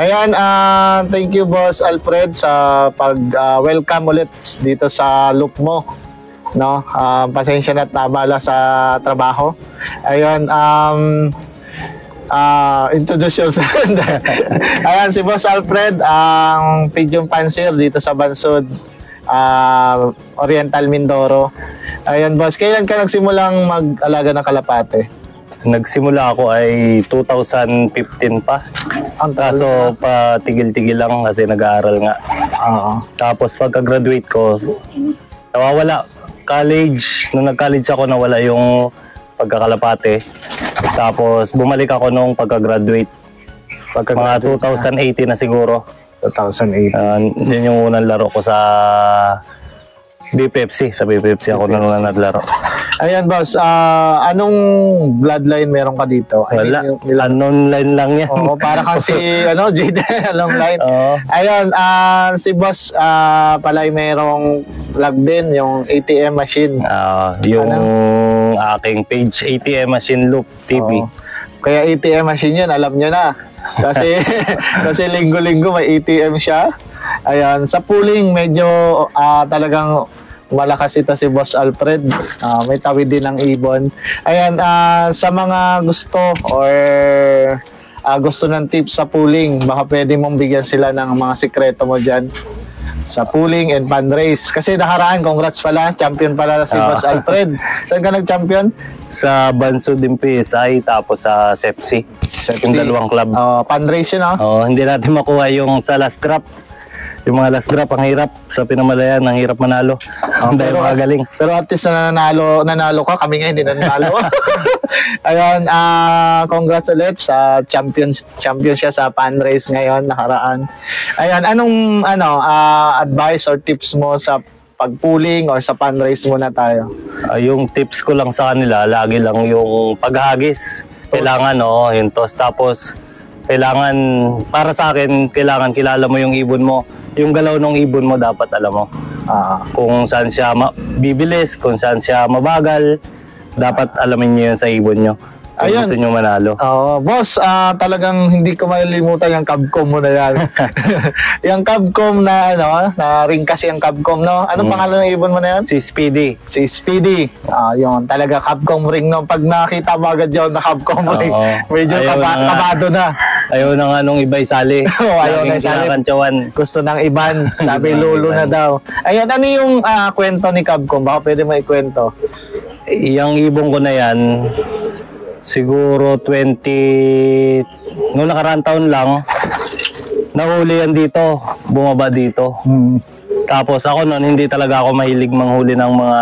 Ayan, thank you Boss Alfred sa pag-welcome ulit dito sa loop mo. No, pasensya na at nabala sa trabaho. Ayun, introduce yourself. Ayan, si Boss Alfred, ang Pigeon Fancier dito sa Bansod, Oriental Mindoro. Ayun, boss, kailan ka nagsimulang mag-alaga ng kalapate? Nagsimula ako ay 2015 pa. Kaso patigil-tigil lang kasi nag-aaral nga. Tapos pagka-graduate ko, nawawala. Nung nag-college ako, nawala yung pagkakalapate. Tapos bumalik ako nung pagka-graduate. Mga 2018 na siguro. 2018. Yun yung unang laro ko sa BPFC. Sa BPFC ako nung naglaro. Ayan, boss, anong bloodline meron ka dito? Wala, unknown line lang yan. Oo, para kasi Jade, long line. Ayun, si boss pala ay merong vlog din, yung ATM machine. Yung aking page, ATM Machine Loop TV. Kaya ATM machine yun, alam nyo na. Kasi linggo-linggo may ATM siya. Ayan, sa pooling medyo talagang malakas ito si Boss Alfred. May tawid din ng ibon. Ayan, sa mga gusto or gusto ng tips sa pooling, baka pwede mong bigyan sila ng mga sikreto mo dyan sa pooling and fundraise. Kasi nakaraan, congrats pala, champion pala si Boss Alfred. Saan ka nag-champion? Sa Bansod din PSI, tapos sa Sepsi. Yung dalawang club. Fundraise yun, hindi natin makuha yung sa last drop. Yung mga last drop, ang hirap. Sa pinamalayan, ang hirap manalo. Dahil magaling. Pero at least nanalo ka. Kami nga hindi nanalo. Ayun, congrats ulit sa champion siya sa fundraise ngayon, nakaraan. Ayun, anong advice or tips mo sa pag-pooling or sa fundraise muna tayo? Yung tips ko lang sa kanila, lagi lang yung paghagis. Kailangan, yung toss. Tapos, kailangan, para sa akin, kailangan kilala mo yung ibon mo. Yung galaw ng ibon mo dapat alam mo. Kung saan siya bibilis, kung saan siya mabagal, dapat alamin niyo yun sa ibon nyo. Kung gusto nyo manalo. Boss, talagang hindi ko malilimutan yung Cabcom mo na yan. Yung Cabcom na ring kasi yung Cabcom, no? Anong pangalan ng ibon mo na yan? Si Speedy. Si Speedy. Yun, talaga Cabcom ring, no? Pag nakita mo agad yun na Cabcom ring, medyo kabado na. Ayaw na nga nung iba isali. Ayaw na isali. Gusto ng iban. Sabi lolo na daw. Ayun, ano yung kwento ni Cabcom? Baka pwede mo ikwento. Yung ibon ko na yan, siguro noong nakaraan taon lang, nahuli yan dito, bumaba dito. Tapos ako noon, hindi talaga ako mahilig manghuli ng mga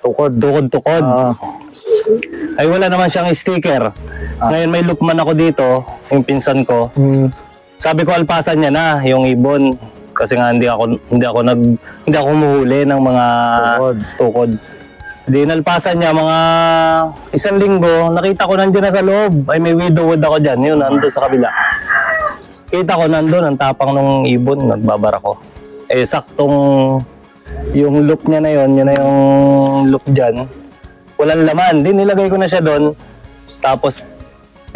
tukod-tukod. Ay wala naman siyang sticker. Ngayon may loopman ako dito, yung pinsan ko. Sabi ko alpasan niya na yung ibon kasi nga hindi ako humuhuli ng mga tukod. Di nalpasan niya mga 1 linggo, nakita ko nandiyan na sa loob. Ay may widowwood ako dyan, yun nandun sa kabila. Kita ko nandun, ang tapang ng ibon, nagbabara ko. Saktong yung loop niya na yun na yung loop dyan. Walang laman, di nilagay ko na siya doon. Tapos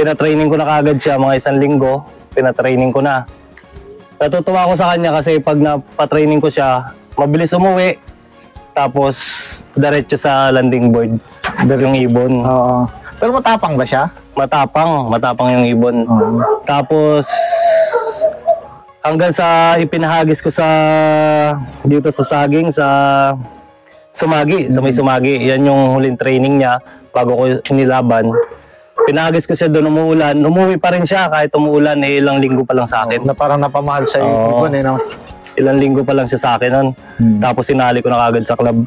pinatraining ko na kagad siya, mga 1 linggo, pinatraining ko na. Natutuwa ako sa kanya kasi pag napatraining ko siya, mabilis umuwi. Tapos diretso sa landing board yung ibon. Pero matapang ba siya? Matapang yung ibon. Tapos hanggang sa ipinahagis ko dito sa saging sa Sumagi, sa may Sumagi. Yan yung huling training niya bago ko inilaban. Pinahagis ko siya doon, umuulan. Umuwi pa rin siya kahit umuulan, ilang linggo pa lang sa akin. Na parang napamahal sa ibon no? Ilang linggo pa lang siya sa akin nun. Tapos sinali ko na kagad sa club.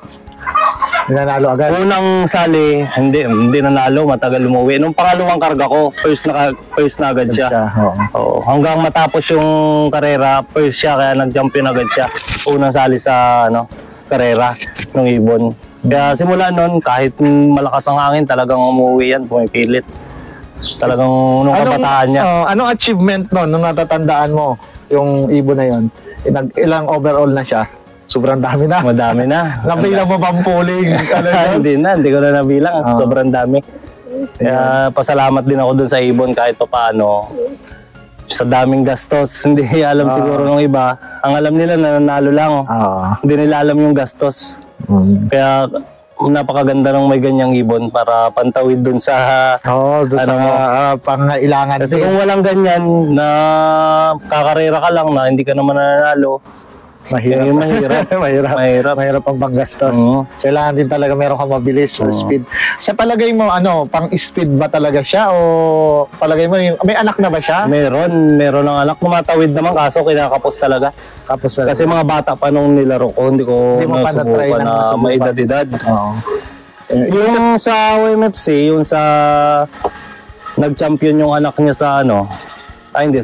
Nanalo agad? Unang sali, hindi nanalo, matagal umuwi. Nung pangalawang karga ko, first na agad siya. Hanggang matapos yung karera, first siya, kaya nag-champion agad siya. Unang sali sa karera ng ibon. Kaya simula nun, kahit malakas ang hangin, talagang umuwi yan, pumipilit. Talagang nung kabataan niya. Anong achievement nun, nung natatandaan mo, yung ibon na yun? Ilang overall na siya? Sobrang dami na. Madami na. Nabilang mo bang pooling? Hindi ko na nabilang. Sobrang dami. Kaya pasalamat din ako dun sa ibon kahit paano. sa daming gastos, hindi alam siguro ng iba. Ang alam nila nananalo lang. Hindi nila alam yung gastos. Kaya napakaganda ng may ganyang ibon para pantawid dun sa doon sa pangailangan. Kasi kung walang ganyan na kakarera ka lang na hindi ka naman nananalo, mahirap ang panggastos. Kailangan din talaga meron kang mabilis speed. Sa palagay mo, pang speed ba talaga siya o palagay mo, may anak na ba siya? Meron ng anak, tumatawid naman kaso kinakapos talaga. Kasi mga bata pa nung nilaro ko, hindi ko nasubukan na maedad-edad. Yung sa OMFC, yung sa nag-champion yung anak niya sa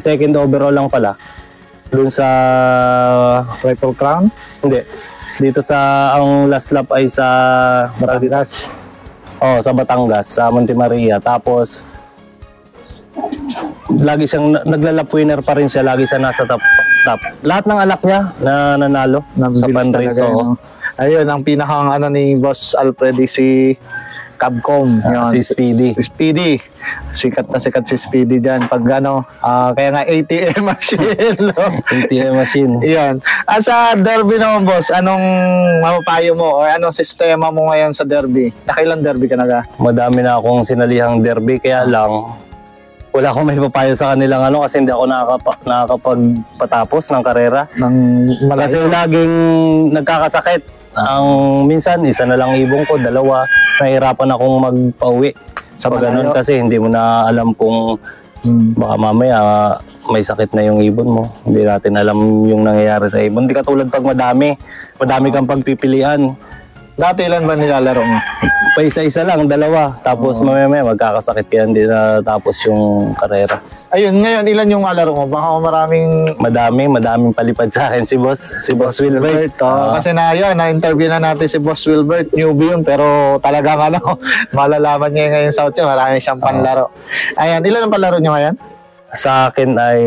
second overall lang pala. Doon sa Triple Crown? Hindi. Dito ang last lap ay sa Batangas. Sa Batangas, sa Monte Maria. Tapos lagi siyang naglalap winner pa rin siya, lagi siya nasa top. Lahat ng anak niya na nanalo sa fundraise. Ayun, ang pinakang ni Boss Alfred si Cabcom, si Speedy. Si Speedy. Sikat na sikat si Speedy dyan. Pag kaya nga ATM machine. ATM machine. Iyon. Sa derby naman, boss, anong mapapayo mo o anong sistema mo ngayon sa derby? Nakailang derby ka na ga? Madami na akong sinalihang derby, kaya lang wala akong may papayo sa kanilang kasi hindi ako nakakapagpatapos ng karera. Kasi laging nagkakasakit. Minsan, isa na lang ibong ko, dalawa. Nahihirapan akong magpauwi. Sa ganun kasi hindi mo na alam kung baka mamaya may sakit na yung ibon mo. Hindi natin alam yung nangyayari sa ibon. Hindi katulad pag madami kang pagpipilian. Dati ilan ba nilalaro mo? Pa isa-isa lang, dalawa. Tapos mamaya magkakasakit kaya hindi na tapos yung karera. Ayun, ngayon ilan yung alaro mo? Baka madaming palipad sa akin si Boss Wilbert. Kasi na-interview na natin si Boss Wilbert, newbie yun, pero talagang malalaman niya ngayon sa South, marami siyang panlaro. Ayan, ilan ang panlaro niyo ngayon? Sa akin ay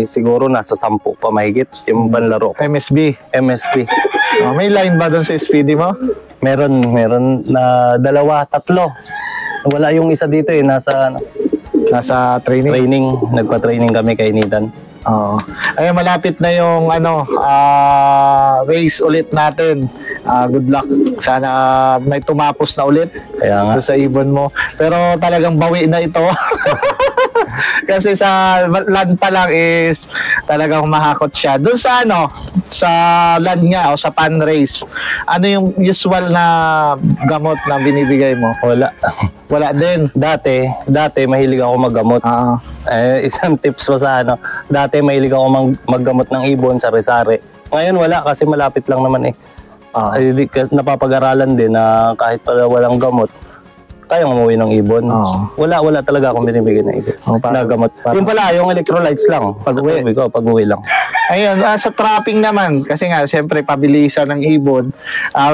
siguro nasa 10 pa mahigit yung panlaro ko. MSB. May line ba doon sa Speedy mo? Meron na 2, 3. Wala yung isa dito nasa training. Nagpa-training kami kay Nidan. Ayun, malapit na yung race ulit natin. Good luck. Sana may tumapos na ulit. Kaya nga. Sa ibon mo. Pero talagang bawi na ito. Kasi sa land pa lang is talagang mahakot siya. Doon sa sa land nga o sa pan race, ano yung usual na gamot na binibigay mo? Wala din. Dati mahilig ako maggamot. Isang tips pa sa dati mahilig ako maggamot ng ibon, sari-sari. Ngayon wala kasi malapit lang naman napapag-aralan din na kahit pala walang gamot, kayang umuwi ng ibon. Wala talaga akong binibigay ng ibon. Na gamot. Yung pala, yung electrolytes lang. Pag-uwi lang. Ayun, sa trapping naman, kasi nga, siyempre, pabilisan ng ibon.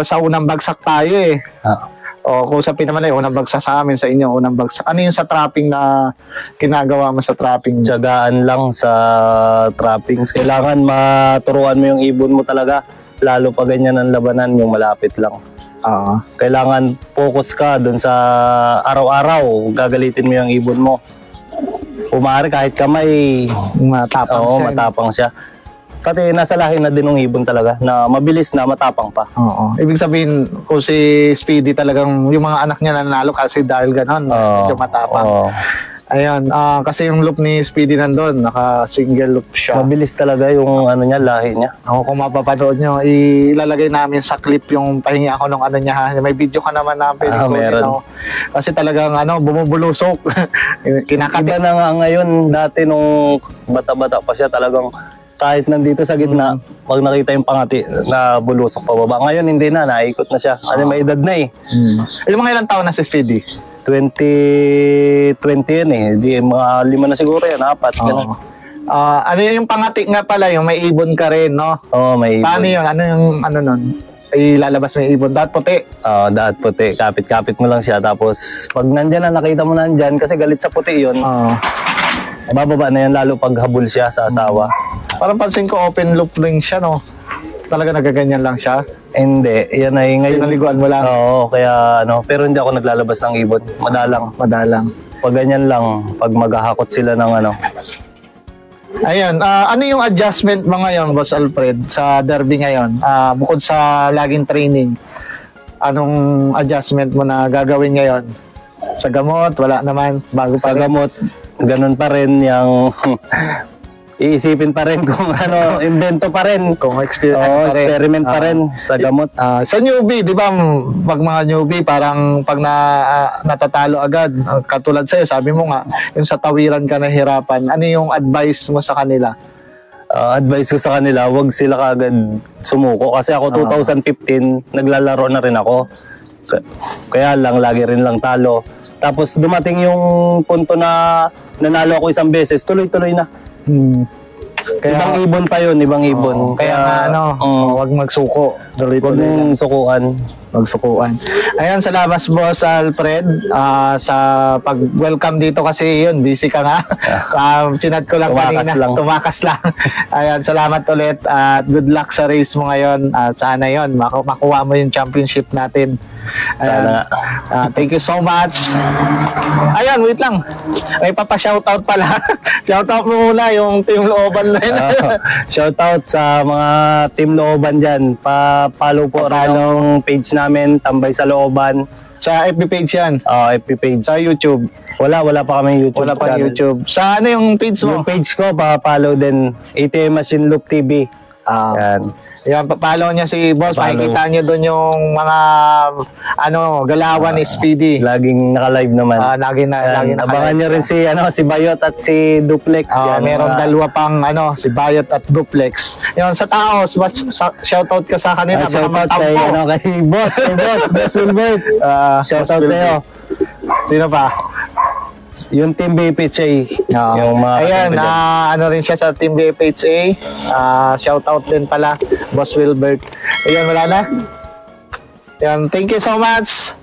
Sa unang bagsak tayo kung sa naman unang bagsak sa amin, sa inyo, unang bagsak. Ano yung sa trapping na ginagawa mo sa trapping? Tiyagaan lang sa trappings. Kailangan maturuan mo yung ibon mo talaga. Lalo pa ganyan ang labanan, yung malapit lang. Kailangan focus ka dun sa araw-araw, gagalitin mo yung ibon mo. Umari kahit kamay, matapang siya. Pati nasa lahi na din ng ibon talaga, na mabilis na matapang pa. Ibig sabihin, kung si Speedy talagang yung mga anak niya nanalo kasi dahil ganon, medyo matapang. Ayan, kasi yung loop ni Speedy nandun, naka-single loop siya. Mabilis talaga yung lahi niya. Kung mapapanood nyo, ilalagay namin sa clip yung pahingi ako nung niya. May video ka naman na meron. Kasi talagang bumubulusok. Kinakati. Iba na nga ngayon, dati nung bata-bata pa siya talagang kahit nandito sa gitna, pag nakita yung pangati, na bulusok pa baba. Ngayon hindi na, naikot na siya. Kasi may edad na Mga ilang taon na si Speedy? 20 yan Di, mga 5 na siguro yan, 4. Ganun. Ano yung pangati nga pala, yung may ibon ka rin, no? May ibon. Paano yun? Ano nun? Ilalabas mo yung ibon. Dahat puti? Dahat puti. Kapit-kapit mo lang siya. Tapos, pag nandyan na, nakita mo nandyan, kasi galit sa puti yun. Bababa na yan, lalo pag habol siya sa asawa. Parang pansin ko, open loop ring siya, no? Talaga nagaganyan lang siya? Hindi, yan ay ngayon. Pinaliguan mo lang? Oo, kaya pero hindi ako naglalabas ng ibon. Madalang. Madalang. Pag ganyan lang, pag maghahakot sila ng Ayun, ano yung adjustment mo ngayon, Boss Alfred, sa derby ngayon? Bukod sa laging training, anong adjustment mo na gagawin ngayon? Sa gamot, wala naman, bago pa Sa rin? gamot, ganun pa rin yung iisipin pa rin kung ano, invento pa rin. Kung Oo, experiment experiment pa rin sa gamot. Sa newbie, di ba, pag mga newbie, parang pag natatalo agad, katulad sa'yo, sabi mo nga, yung sa tawiran ka nahirapan, ano yung advice mo sa kanila? Advice ko sa kanila, wag sila kaagad sumuko. Kasi ako 2015, naglalaro na rin ako. Kaya lang, lagi rin lang talo. Tapos dumating yung punto na nanalo ako isang beses, tuloy-tuloy na. Ibang ibon pa yun, ibang ibon. Kaya nga, wag magsuko. Huwag Tuloy-tuloy lang. mong sukuan. Magsukuan. Ayan, salamat Boss Alfred sa pag-welcome dito kasi yun, busy ka nga. Chinat ko lang Tumakas kanina. lang. Tumakas lang. Ayan, salamat ulit at good luck sa race mo ngayon. Sana yun, makuha mo yung championship natin. Ayan. Thank you so much. Ayan, wait lang. May papa-shoutout pala. Shoutout mo muna yung team looban na yun. Shoutout sa mga team looban dyan. Pa-follow po rin yung page namin, Tambay sa Looban. Sa FB page yan. FB page. Sa YouTube. Wala pa kami YouTube. Wala pa channel. YouTube. Sa ano yung page mo? Yung page ko, pa-follow din. ATM Machine Loop TV. Yan. Yan, papalo niya si Boss. Papalo. Makikita niyo doon yung mga galawan ni Speedy. Laging naka-live naman. Lagi Yan. na Abangan nyo rin si Bayot at si Duplex. Yan, meron mga- dalawa pang si Bayot at Duplex. Yan, sa tao, shoutout ka sa kanila. baka Shoutout magtampo. kay Boss Wilbert. Shoutout Boss sa'yo. Sino pa? Yung Team BPHA. Yung mga Ayan, kapatid dyan. ano rin siya sa Team BFHA. Shoutout din pala, Boss Wilbert. Ayan, wala na. Ayan, thank you so much.